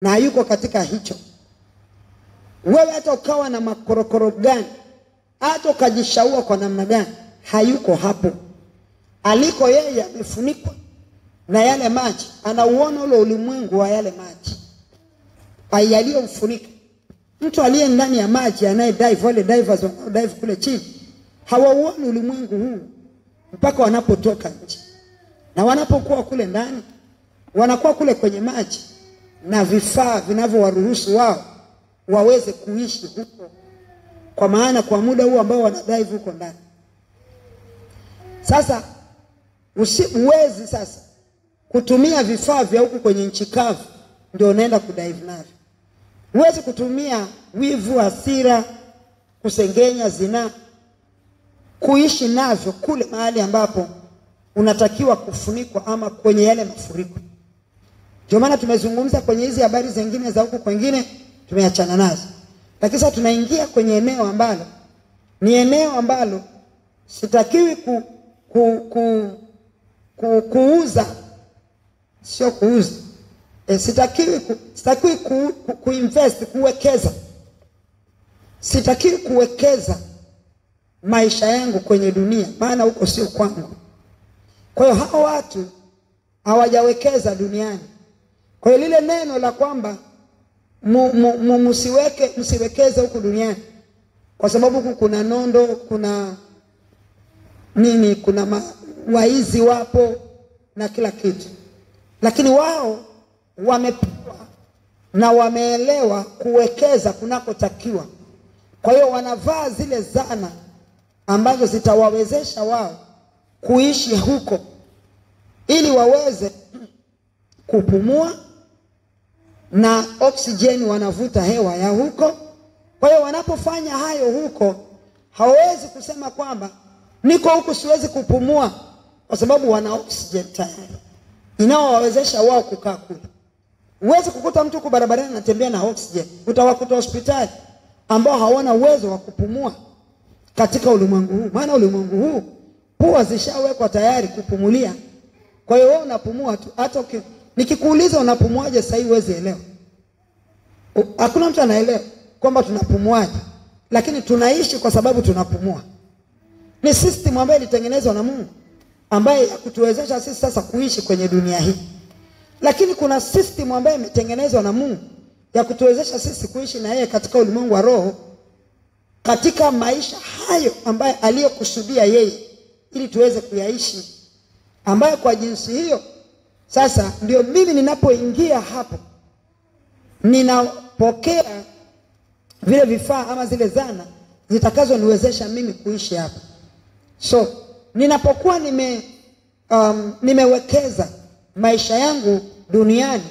na hayuko katika hicho. Wewe hata ukawa na makorokoro gani, hata ukajishaua kwa namna gani, hayuko hapo. Aliko yeye amefunikwa na yale maji, anauona ule ulimwengu wa yale maji yaliyomfunika. Mtu aliye ndani ya maji anaye dive, wale divers wanao dive kule chini, hawauoni ulimwengu huu mpaka wanapotoka nje. Na wanapokuwa kule ndani, wanakuwa kule kwenye maji na vifaa vinavyowaruhusu wao waweze kuishi huko, kwa maana kwa muda huu ambao wanadive huko ndani. Sasa usiwezi sasa kutumia vifaa vya huku kwenye nchi kavu ndio unaenda kudive navyo. Huwezi kutumia wivu, hasira, kusengenya, zina, kuishi navyo kule mahali ambapo unatakiwa kufunikwa ama kwenye yale mafuriko. Ndio maana tumezungumza kwenye hizi habari zingine za huku kwingine tumeachana nazo. Lakini sasa tunaingia kwenye eneo ambalo ni eneo ambalo sitakiwi kuuza, sio kuuza. Sitakiwi kuinvest, kuwekeza. Sitakiwi kuwekeza maisha yangu kwenye dunia, maana huko sio kwangu. Kwa hiyo hao watu hawajawekeza duniani. Kwa hiyo lile neno la kwamba msiwekeze huku duniani, kwa sababu huku kuna nondo, kuna nini, kuna waizi wapo na kila kitu. Lakini wao wamepewa na wameelewa kuwekeza kunakotakiwa. Kwa hiyo wanavaa zile zana ambazo zitawawezesha wao kuishi huko, ili waweze kupumua, na oksijeni wanavuta hewa ya huko. Kwa hiyo wanapofanya hayo huko, hawezi kusema kwamba niko huku siwezi kupumua, kwa sababu wana oksijeni tayari inaowawezesha wao kukaa kule. Huwezi kukuta mtu huko barabarani anatembea na oksijeni. Utawakuta hospitali ambao hawana uwezo wa kupumua katika ulimwengu huu. Maana ulimwengu huu pua zishawekwa tayari kupumulia. Kwa hiyo wewe unapumua tu. Hata nikikuuliza unapumuaje sasa hivi huwezi elewa. Hakuna mtu anaelewa kwamba tunapumuaje, lakini tunaishi kwa sababu tunapumua. Ni system ambayo ilitengenezwa na Mungu, ambaye kutuwezesha sisi sasa kuishi kwenye dunia hii. Lakini kuna system ambayo imetengenezwa na Mungu ya kutuwezesha sisi kuishi na yeye katika ulimwengu wa roho, katika maisha hayo ambayo aliyokusudia yeye ili tuweze kuyaishi, ambayo kwa jinsi hiyo sasa ndio mimi ninapoingia hapo ninapokea vile vifaa ama zile zana zitakazo niwezesha mimi kuishi hapo. So ninapokuwa nimewekeza maisha yangu duniani,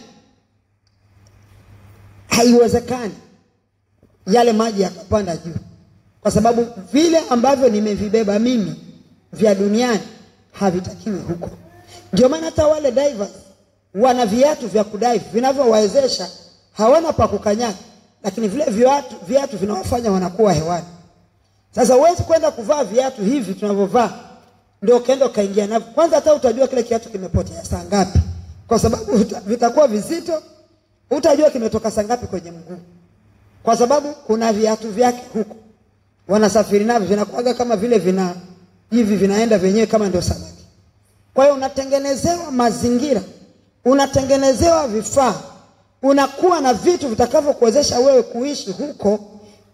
haiwezekani yale maji yakapanda juu, kwa sababu vile ambavyo nimevibeba mimi vya duniani havitakiwi huko. Ndio maana hata wale divers wana viatu vya kudive vinavyowawezesha, hawana pa kukanyaga, lakini vile viatu vinawafanya wanakuwa hewani. Sasa huwezi kwenda kuvaa viatu hivi tunavyovaa ndio kaenda kaingia navyo. Kwanza hata utajua kile kiatu kimepotea saa ngapi, kwa sababu vitakuwa vizito. Utajua kimetoka saa ngapi kwenye mguu, kwa sababu kuna viatu vyake huko wanasafiri navyo, vinakuaga kama vile vinaenda wenyewe kama ndio samaki. Kwa hiyo unatengenezewa mazingira, unatengenezewa vifaa, unakuwa na vitu vitakavyokuwezesha wewe kuishi huko,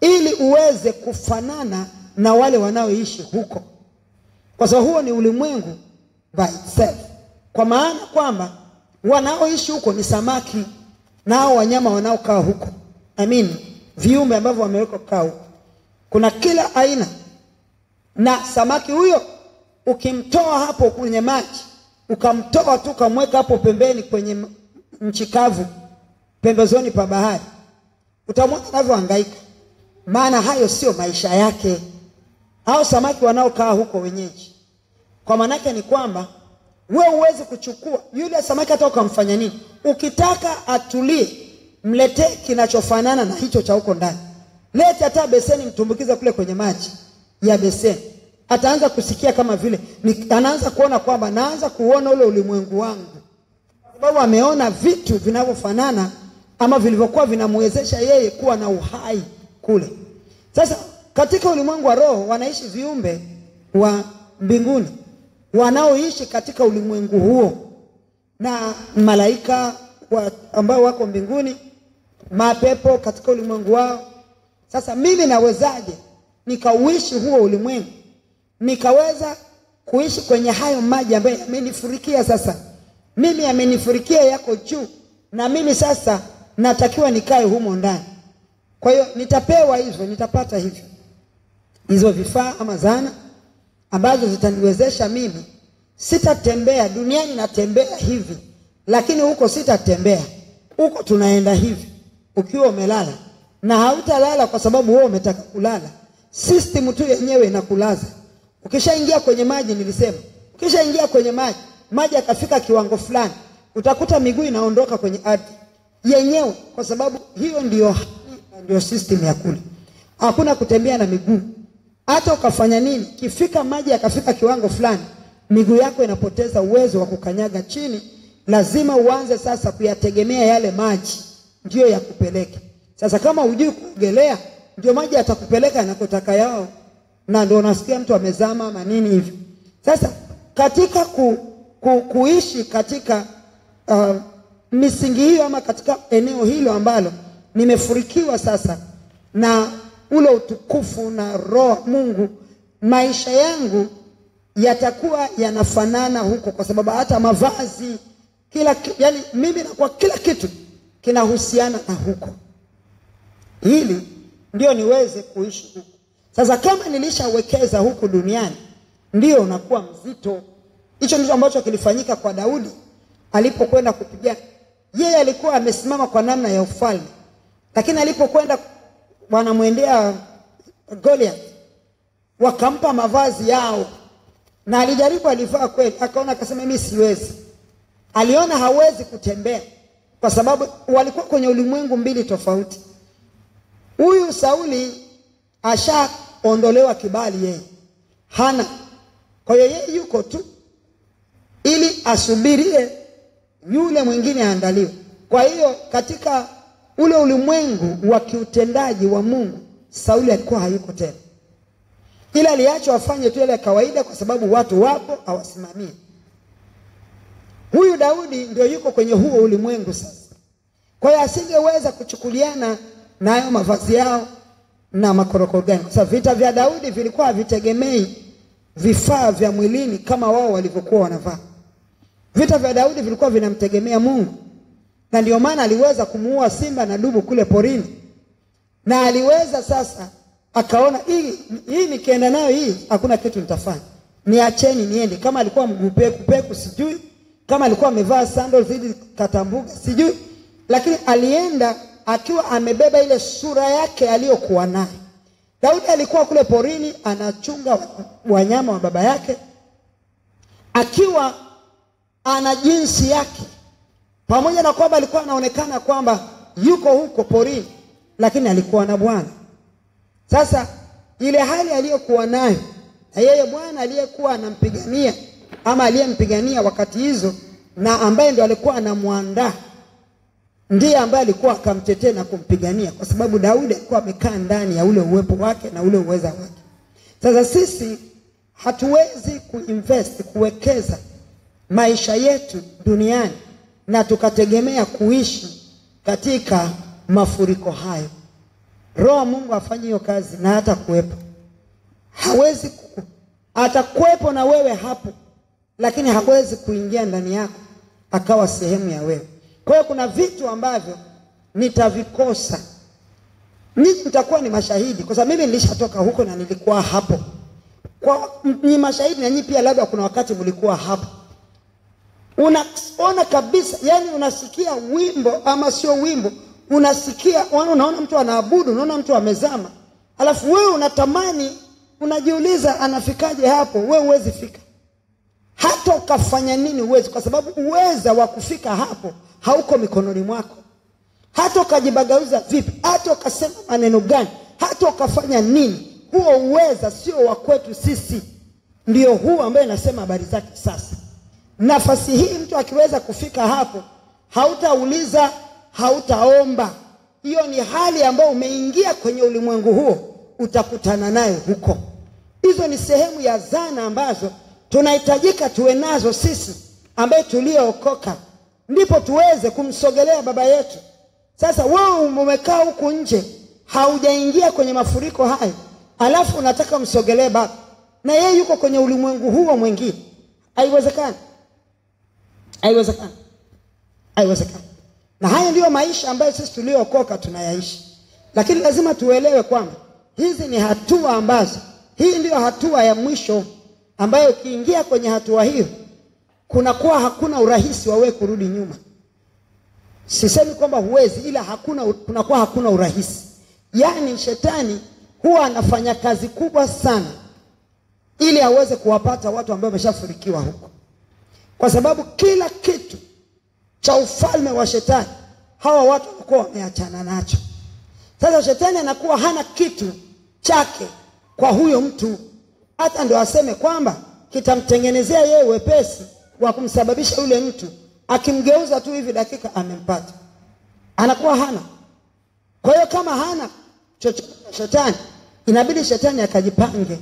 ili uweze kufanana na wale wanaoishi huko. Kwa sababu huo ni ulimwengu by itself. Kwa maana kwamba wanaoishi huko ni samaki na hao wanyama wanaokaa huko. Viumbe ambavyo wamewekwa kaa huko. Kuna kila aina. Na samaki huyo ukimtoa hapo kwenye maji, ukamtoa tu kamweka hapo pembeni kwenye nchi kavu, pembezoni pa bahari, utamwona anavyohangaika. Maana hayo sio maisha yake. Hao samaki wanaokaa huko wenyeji. Kwa maana yake ni kwamba wewe huwezi kuchukua yule samaki hata ukamfanya nini. Ukitaka atulie, mletee kinachofanana na hicho cha huko ndani. Lete hata beseni, mtumbukize kule kwenye maji ya beseni. Ataanza kusikia kama vile anaanza kuona kwamba naanza kuona ule ulimwengu wangu, sababu ameona vitu vinavyofanana ama vilivyokuwa vinamwezesha yeye kuwa na uhai kule. Sasa katika ulimwengu wa roho wanaishi viumbe wa mbinguni wanaoishi katika ulimwengu huo, na malaika ambao wako mbinguni, mapepo katika ulimwengu wao. Sasa mimi nawezaje nikauishi huo ulimwengu, nikaweza kuishi kwenye hayo maji ambayo yamenifurikia? Sasa mimi yamenifurikia, yako juu, na mimi sasa natakiwa nikae humo ndani. Kwa hiyo nitapewa hivyo, nitapata hivyo, hizo vifaa ama zana ambazo zitaniwezesha mimi. Sitatembea duniani, natembea hivi, lakini huko sitatembea. Huko tunaenda hivi. Ukiwa umelala, na hautalala kwa sababu wewe umetaka kulala, system tu yenyewe inakulaza. Ukishaingia kwenye maji, nilisema ukishaingia kwenye maji akafika kiwango fulani, utakuta miguu inaondoka kwenye ardhi yenyewe, kwa sababu hiyo ndio system ya kule. Hakuna kutembea na miguu. Hata ukafanya nini, kifika maji akafika kiwango fulani, miguu yako inapoteza uwezo wa kukanyaga chini. Lazima uanze sasa kuyategemea yale maji ndio yakupeleke. Sasa kama hujui kuogelea, ndio maji atakupeleka yanakotaka yao, na ndio unasikia mtu amezama ama nini hivyo. Sasa katika kuishi katika misingi hiyo, ama katika eneo hilo ambalo nimefurikiwa sasa na ule utukufu na roho Mungu, maisha yangu yatakuwa yanafanana huko, kwa sababu hata mavazi, yani mimi na kwa kila kitu kinahusiana na huko, ili ndio niweze kuishi huko. Sasa kama nilishawekeza huku duniani, ndio unakuwa mzito. Hicho ndicho ambacho kilifanyika kwa Daudi alipokwenda kupigana. Yeye alikuwa amesimama kwa namna ya ufalme, lakini alipokwenda wanamwendea Goliath, wakampa mavazi yao, na alijaribu, alivaa kweli, akaona, akasema mimi siwezi. Aliona hawezi kutembea kwa sababu walikuwa kwenye ulimwengu mbili tofauti. Huyu Sauli ashaondolewa kibali, yeye hana. Kwa hiyo yeye yuko tu ili asubirie yule mwingine aandaliwe. Kwa hiyo katika ule ulimwengu wa kiutendaji wa Mungu, Sauli alikuwa hayuko tena, ila aliachwa afanye tu ile kawaida, kwa sababu watu wapo hawasimamii. Huyu Daudi ndio yuko kwenye huo ulimwengu sasa. Kwa hiyo asingeweza kuchukuliana na hayo mavazi yao na makorokoro gani. Sasa vita vya Daudi vilikuwa havitegemei vifaa vya mwilini kama wao walivyokuwa wanavaa. Vita vya Daudi vilikuwa vinamtegemea Mungu, na ndio maana aliweza kumuua simba na dubu kule porini. Na aliweza sasa, akaona hii nikienda nayo hii hakuna kitu nitafanya, niacheni niende. Kama alikuwa mguu peku sijui, kama alikuwa amevaa sandals hizi katambuga sijui, lakini alienda akiwa amebeba ile sura yake aliyokuwa nayo. Daudi alikuwa kule porini anachunga wanyama wa baba yake, akiwa ana jinsi yake, pamoja na kwamba alikuwa anaonekana kwamba yuko huko porini, lakini alikuwa na Bwana. Sasa ile hali aliyokuwa nayo, na yeye Bwana aliyekuwa anampigania ama aliyempigania wakati hizo, na ambaye ndio alikuwa anamuandaa, ndiye ambaye alikuwa akamtetea na kumpigania, kwa sababu Daudi alikuwa amekaa ndani ya ule uwepo wake na ule uweza wake. Sasa sisi hatuwezi kuwekeza maisha yetu duniani na tukategemea kuishi katika mafuriko hayo. Roho Mungu afanye hiyo kazi, na hata kuwepo hawezi atakuwepo na wewe hapo, lakini hawezi kuingia ndani yako akawa sehemu ya wewe. Kwa hiyo kuna vitu ambavyo nitavikosa. Ninyi mtakuwa ni mashahidi, kwa sababu mimi nilishatoka huko na nilikuwa hapo. Kwa ni mashahidi, na nyinyi pia labda kuna wakati mlikuwa hapo. Unaona kabisa, yani unasikia wimbo ama sio wimbo, unasikia, unaona mtu anaabudu, unaona mtu amezama, alafu wewe unatamani, unajiuliza anafikaje hapo? Wewe huwezi fika. Hata ukafanya nini huwezi, kwa sababu uweza wa kufika hapo hauko mikononi mwako. Hata ukajibagauza vipi, hata ukasema maneno gani, hata ukafanya nini, huo uweza sio wa kwetu sisi. Ndio huo ambaye nasema habari zake sasa. Nafasi hii mtu akiweza kufika hapo, hautauliza, hautaomba. Hiyo ni hali ambayo umeingia kwenye ulimwengu huo, utakutana nayo huko. Hizo ni sehemu ya zana ambazo tunahitajika tuwe nazo sisi ambaye tuliookoka, ndipo tuweze kumsogelea baba yetu. Sasa wewe umekaa huku nje, haujaingia kwenye mafuriko hayo, alafu unataka msogelee baba na yeye yuko kwenye ulimwengu huo mwingine. Haiwezekani. Haiwezekani. Haiwezekani. Na haya ndio maisha ambayo sisi tuliookoka tunayaishi. Lakini lazima tuelewe kwamba hizi ni hatua ambazo, hii ndio hatua ya mwisho ambayo ukiingia kwenye hatua hiyo kunakuwa hakuna urahisi wa wewe kurudi nyuma. Sisemi kwamba huwezi, ila kunakuwa hakuna urahisi. Yaani shetani huwa anafanya kazi kubwa sana ili aweze kuwapata watu ambao wameshafurikiwa huko. Kwa sababu kila kitu cha ufalme wa shetani hawa watu wako wameachana nacho. Sasa shetani anakuwa hana kitu chake kwa huyo mtu, hata ndio aseme kwamba kitamtengenezea yeye wepesi wa kumsababisha yule mtu, akimgeuza tu hivi dakika amempata. Anakuwa hana. Kwa hiyo kama hana chochote shetani, inabidi shetani akajipange,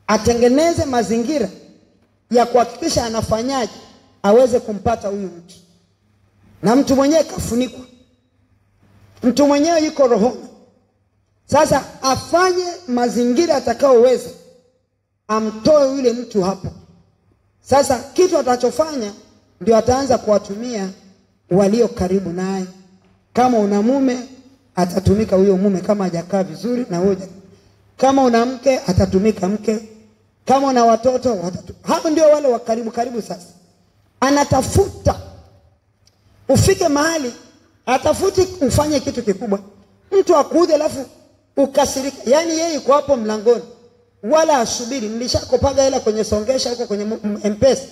atengeneze mazingira ya kuhakikisha anafanyaje aweze kumpata huyu mtu. Na mtu mwenyewe kafunikwa, mtu mwenyewe yuko rohoni. Sasa afanye mazingira atakaoweza amtoe yule mtu hapo. Sasa kitu atachofanya ndio ataanza kuwatumia walio karibu naye. Kama una mume, atatumika huyo mume kama hajakaa vizuri na hoja. Kama una mke, atatumika mke. Kama una watoto, hao ndio wale wa karibu. Sasa anatafuta ufike mahali, atafuti ufanye kitu kikubwa, mtu akuudhi alafu ukasirika. Yaani yeye yuko hapo mlangoni, wala asubiri. Nilishakopaga hela kwenye songesha huko kwenye M-Pesa.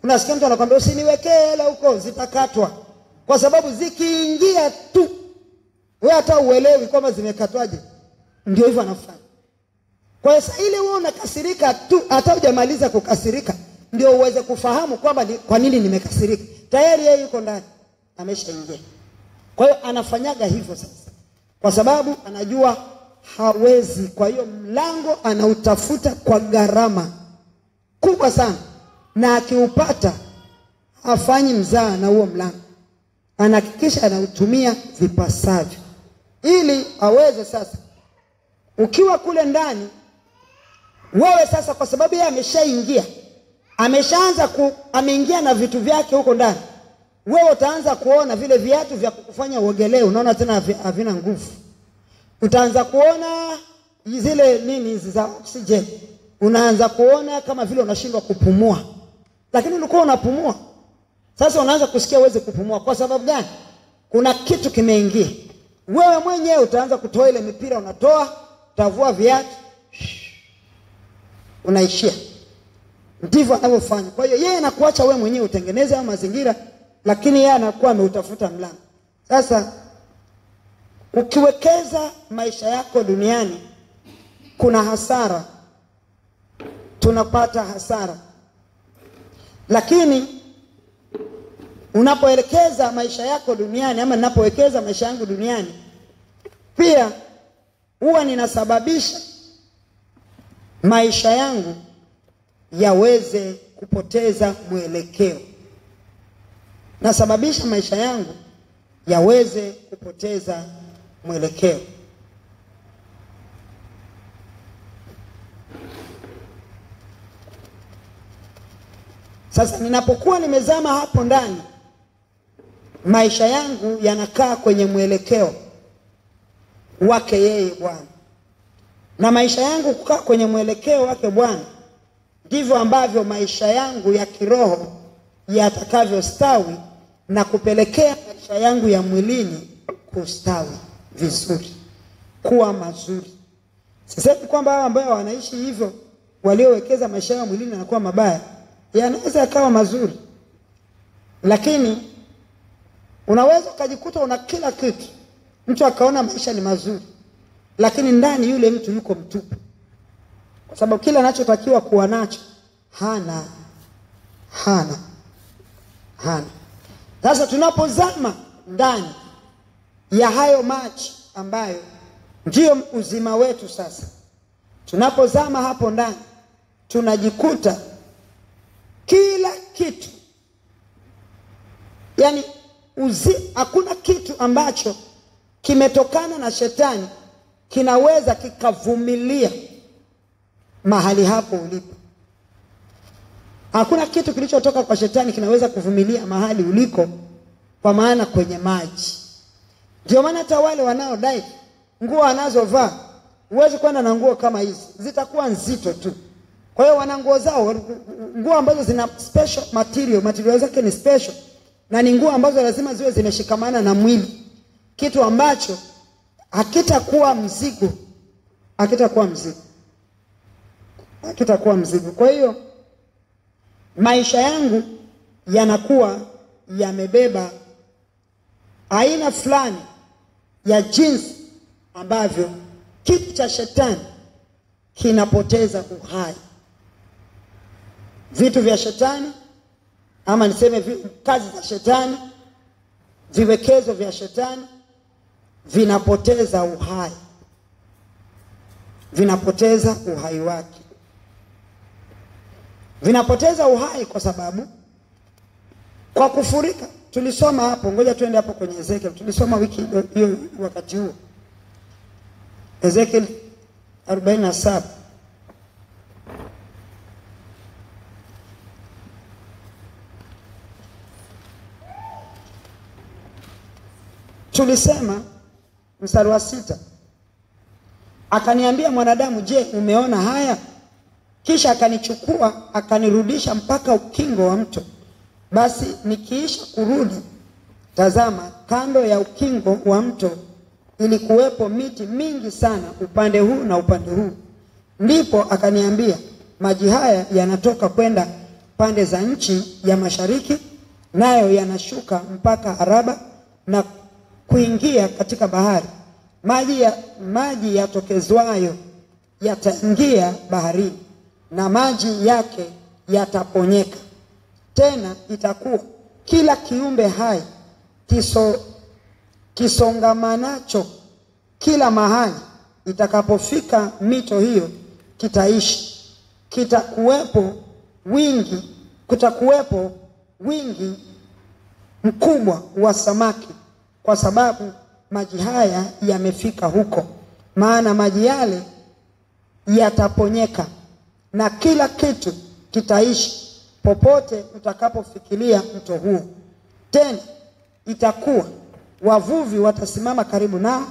Unasikia mtu anakuambia usiniwekee hela huko, zitakatwa. Kwa sababu zikiingia tu, wewe hata uelewi kwamba zimekatwaje. Ndio hivyo anafanya. Kwa hiyo sasa ile wewe unakasirika tu, hata hujamaliza kukasirika ndio uweze kufahamu kwamba kwa nini nimekasirika. Tayari yeye yuko ndani, ameshaingia. Kwa hiyo anafanyaga hivyo sasa, kwa sababu anajua hawezi. Kwa hiyo mlango anautafuta kwa gharama kubwa sana, na akiupata hafanyi mzaa na huo mlango. Anahakikisha anautumia vipasavyo ili aweze sasa, ukiwa kule ndani wewe sasa, kwa sababu yeye ameshaingia, ameingia na vitu vyake huko ndani, wewe utaanza kuona vile viatu vya kukufanya uogelee, unaona tena havina nguvu. Utaanza kuona zile nini za oxygen, unaanza kuona kama vile unashindwa kupumua, lakini ulikuwa unapumua. Sasa unaanza kusikia uweze kupumua. Kwa sababu gani? Kuna kitu kimeingia. Wewe mwenyewe utaanza kutoa ile mipira, unatoa, utavua viatu, unaishia. Ndivyo anavyofanya. Kwa hiyo yeye anakuacha wewe mwenyewe utengeneze hayo mazingira, lakini yeye anakuwa ameutafuta mlango. Sasa ukiwekeza maisha yako duniani, kuna hasara, tunapata hasara. Lakini unapoelekeza maisha yako duniani, ama ninapowekeza maisha yangu duniani, pia huwa ninasababisha maisha yangu yaweze kupoteza mwelekeo. Nasababisha maisha yangu yaweze kupoteza mwelekeo. Sasa ninapokuwa nimezama hapo ndani, maisha yangu yanakaa kwenye mwelekeo wake yeye Bwana. Na maisha yangu kukaa kwenye mwelekeo wake Bwana, ndivyo ambavyo maisha yangu ya kiroho yatakavyostawi na kupelekea maisha yangu ya mwilini kustawi vizuri, kuwa mazuri. Sisemi kwamba hao ambao wanaishi hivyo, waliowekeza maisha yao mwilini na kuwa mabaya, yanaweza yakawa mazuri. Lakini unaweza ukajikuta una kila kitu, mtu akaona maisha ni mazuri, lakini ndani yule mtu yuko mtupu. Kwa sababu kila anachotakiwa kuwa nacho hana. Sasa tunapozama ndani ya hayo maji ambayo ndio uzima wetu. Sasa tunapozama hapo ndani, tunajikuta kila kitu, yani hakuna kitu ambacho kimetokana na shetani kinaweza kikavumilia mahali hapo ulipo. Hakuna kitu kilichotoka kwa shetani kinaweza kuvumilia mahali uliko, kwa maana kwenye maji. Ndio maana hata wale wanaodai nguo anazovaa, huwezi kwenda na nguo kama hizi, zitakuwa nzito tu. Kwa hiyo wana nguo zao, nguo ambazo zina special material zake ni special, na ni nguo ambazo lazima ziwe zimeshikamana na mwili, kitu ambacho hakitakuwa mzigo. Kwa hiyo maisha yangu yanakuwa yamebeba aina fulani ya jinsi ambavyo kitu cha shetani kinapoteza uhai. Vitu vya shetani, ama niseme kazi za shetani, viwekezo vya shetani vinapoteza uhai. Vinapoteza uhai wake. Vinapoteza uhai kwa sababu kwa kufurika. Tulisoma hapo, ngoja tuende hapo kwenye Ezekiel. Tulisoma wiki hiyo wakati huo. Ezekiel 47. Tulisema mstari wa 6. Akaniambia, mwanadamu, je, umeona haya? Kisha akanichukua akanirudisha mpaka ukingo wa mto. Basi nikiisha kurudi, tazama, kando ya ukingo wa mto ilikuwepo miti mingi sana upande huu na upande huu. Ndipo akaniambia, maji haya yanatoka kwenda pande za nchi ya mashariki, nayo yanashuka mpaka Araba na kuingia katika bahari. Maji yatokezwayo yataingia baharini, na maji yake yataponyeka. Tena itakuwa kila kiumbe hai kisongamanacho kila mahali itakapofika mito hiyo kitaishi. Kutakuwepo wingi mkubwa wa samaki, kwa sababu maji haya yamefika huko. Maana maji yale yataponyeka, na kila kitu kitaishi popote utakapofikiria mto huo. Tena itakuwa wavuvi watasimama karibu nao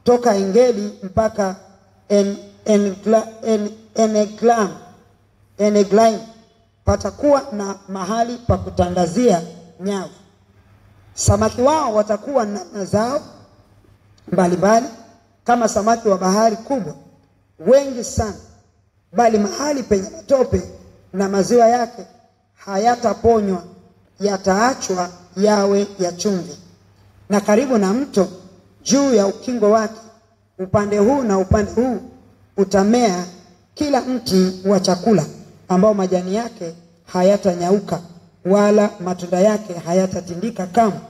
toka Engedi mpaka Eneglaim. Patakuwa na mahali pa kutandazia nyavu. Samaki wao watakuwa na zao mbalimbali kama samaki wa bahari kubwa, wengi sana, bali mahali penye matope na maziwa yake hayataponywa, yataachwa yawe ya chumvi. Na karibu na mto, juu ya ukingo wake, upande huu na upande huu, utamea kila mti wa chakula, ambao majani yake hayatanyauka wala matunda yake hayatatindika kamwe.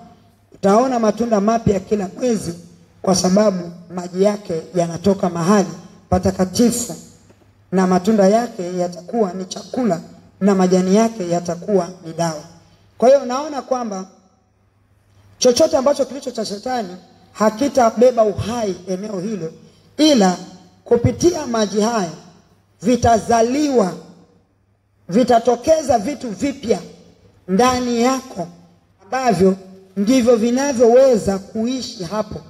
Utaona matunda mapya kila mwezi, kwa sababu maji yake yanatoka mahali patakatifu, na matunda yake yatakuwa ni chakula, na majani yake yatakuwa ni dawa. Kwa hiyo unaona kwamba chochote ambacho kilicho cha shetani hakitabeba uhai eneo hilo, ila kupitia maji haya vitatokeza vitu vipya ndani yako, ambavyo ndivyo vinavyoweza kuishi hapo,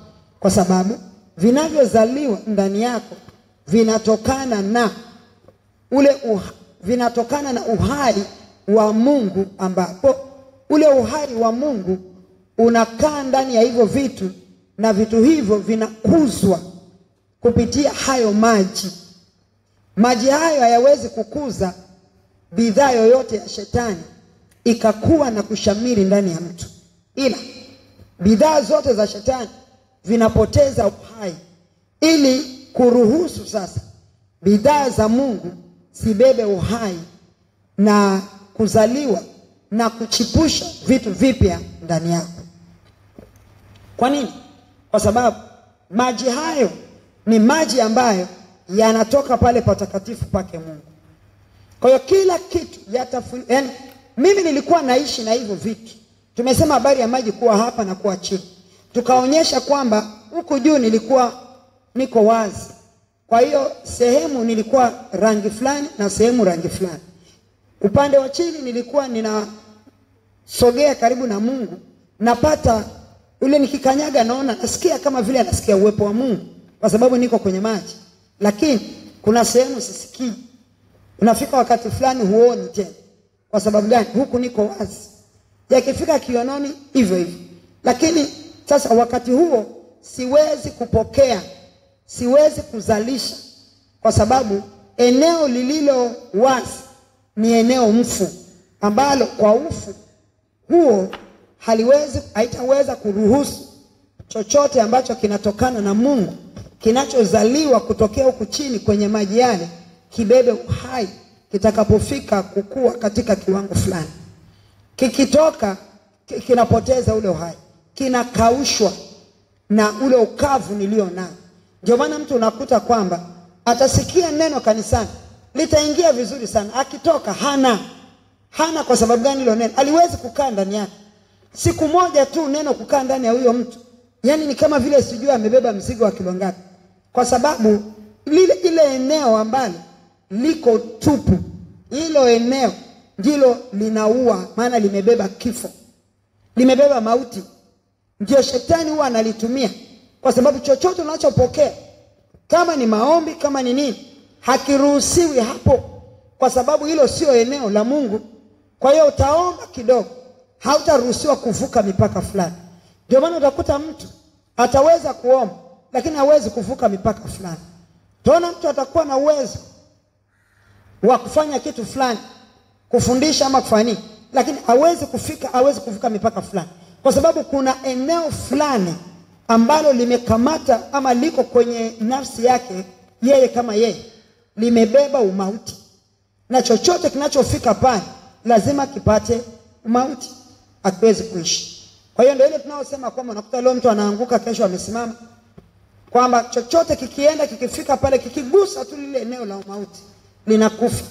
kwa sababu vinavyozaliwa ndani yako vinatokana na uhai wa Mungu, ambapo ule uhai wa Mungu unakaa ndani ya hivyo vitu, na vitu hivyo vinakuzwa kupitia hayo maji. Maji hayo hayawezi kukuza bidhaa yoyote ya shetani ikakuwa na kushamiri ndani ya mtu, ila bidhaa zote za shetani vinapoteza uhai, ili kuruhusu sasa bidhaa za Mungu zibebe uhai na kuzaliwa na kuchipusha vitu vipya ndani yako. Kwa nini? Kwa sababu maji hayo ni maji ambayo yanatoka pale patakatifu pake Mungu. Kwa hiyo kila kitu yani mimi nilikuwa naishi na hivyo vitu. Tumesema habari ya maji kuwa hapa na kuwa chini. Tukaonyesha kwamba huku juu nilikuwa niko wazi. Kwa hiyo sehemu nilikuwa rangi fulani na sehemu rangi fulani. Upande wa chini nilikuwa ninasogea karibu na Mungu. Napata ule nikikanyaga naona nasikia kama vile nasikia uwepo wa Mungu kwa sababu niko kwenye maji. Lakini kuna sehemu sisikii. Unafika wakati fulani huoni tena. Kwa sababu gani? Huku niko wazi. Yakifika kiononi hivyo hivyo. Lakini sasa wakati huo siwezi kupokea, siwezi kuzalisha, kwa sababu eneo lililo wazi ni eneo mfu, ambalo kwa ufu huo haitaweza kuruhusu chochote ambacho kinatokana na Mungu, kinachozaliwa kutokea huku chini kwenye maji yale, kibebe uhai kitakapofika kukua katika kiwango fulani. Kikitoka kinapoteza ule uhai, kinakaushwa na ule ukavu nilio nao. Ndio maana mtu unakuta kwamba atasikia neno kanisani, litaingia vizuri sana, akitoka hana kwa sababu gani? Hilo neno aliwezi kukaa ndani yake. Siku moja tu neno kukaa ndani ya huyo mtu, yani ni kama vile sijui amebeba mzigo wa kilo ngapi, kwa sababu ile eneo ambalo liko tupu, hilo eneo ndilo linaua, maana limebeba kifo, limebeba mauti. Ndio shetani huwa analitumia, kwa sababu chochote unachopokea, kama ni maombi, kama ni nini, hakiruhusiwi hapo, kwa sababu hilo sio eneo la Mungu. Kwa hiyo utaomba kidogo, hautaruhusiwa kuvuka mipaka fulani. Ndio maana utakuta mtu ataweza kuomba lakini hawezi kuvuka mipaka fulani. Tuona mtu atakuwa na uwezo wa kufanya kitu fulani, kufundisha ama kufanya, lakini hawezi kuvuka mipaka fulani, kwa sababu kuna eneo fulani ambalo limekamata ama liko kwenye nafsi yake yeye kama yeye, limebeba umauti, na chochote kinachofika pale lazima kipate umauti, hatuwezi kuishi. Kwa hiyo ndio ile tunaosema kwamba unakuta leo mtu anaanguka, kesho amesimama, kwamba chochote kikienda kikifika pale, kikigusa tu lile eneo la umauti, linakufa.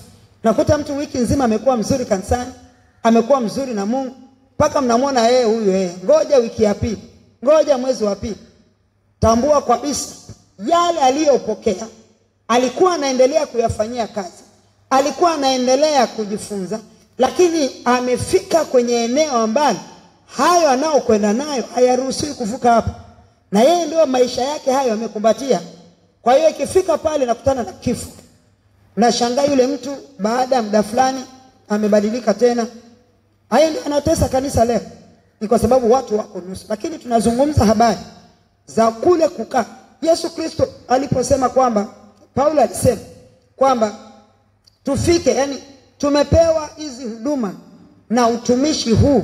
Nakuta mtu wiki nzima amekuwa mzuri kanisani, amekuwa mzuri na Mungu, mpaka mnamwona huyu ngoja wiki ya pili, ngoja mwezi wa pili, tambua kabisa yale aliyopokea alikuwa anaendelea kuyafanyia kazi, alikuwa anaendelea kujifunza, lakini amefika kwenye eneo ambalo hayo anaokwenda nayo hayaruhusiwi kuvuka hapo, na yeye ndio maisha yake hayo amekumbatia. Kwa hiyo ikifika pale nakutana na kifo. Na shangaa yule mtu baada ya muda fulani amebadilika tena. Haya ndio anatesa kanisa leo. Ni kwa sababu watu wako nusu. Lakini tunazungumza habari za kule kukaa. Yesu Kristo aliposema kwamba, Paulo alisema kwamba tufike, yani tumepewa hizi huduma na utumishi huu,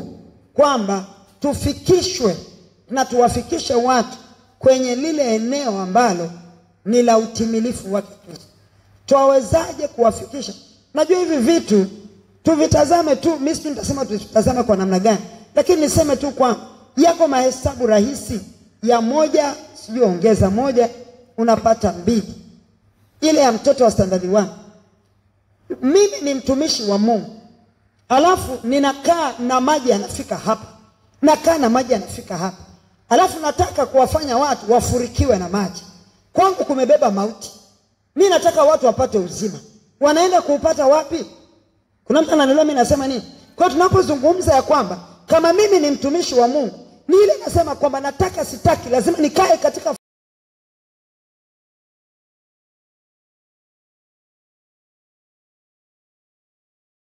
kwamba tufikishwe na tuwafikishe watu kwenye lile eneo ambalo ni la utimilifu wake Kristo. Tuwawezaje kuwafikisha? Najua hivi vitu tuvitazame tu, mimi nitasema tutazame kwa namna gani, lakini niseme tu kwa yako mahesabu rahisi ya moja, sio ongeza moja unapata 2. Ile ya mtoto wa standard 1. Mimi ni mtumishi wa Mungu, alafu ninakaa na maji yanafika hapa, nakaa na maji yanafika hapa, alafu nataka kuwafanya watu wafurikiwe na maji. Kwangu kumebeba mauti. Mimi nataka watu wapate uzima. Wanaenda kuupata wapi? Kuna mtu ananielewa mimi nasema nini? Kwa hiyo tunapozungumza ya kwamba kama mimi ni mtumishi wa Mungu, ni ile nasema kwamba nataka sitaki lazima nikae katika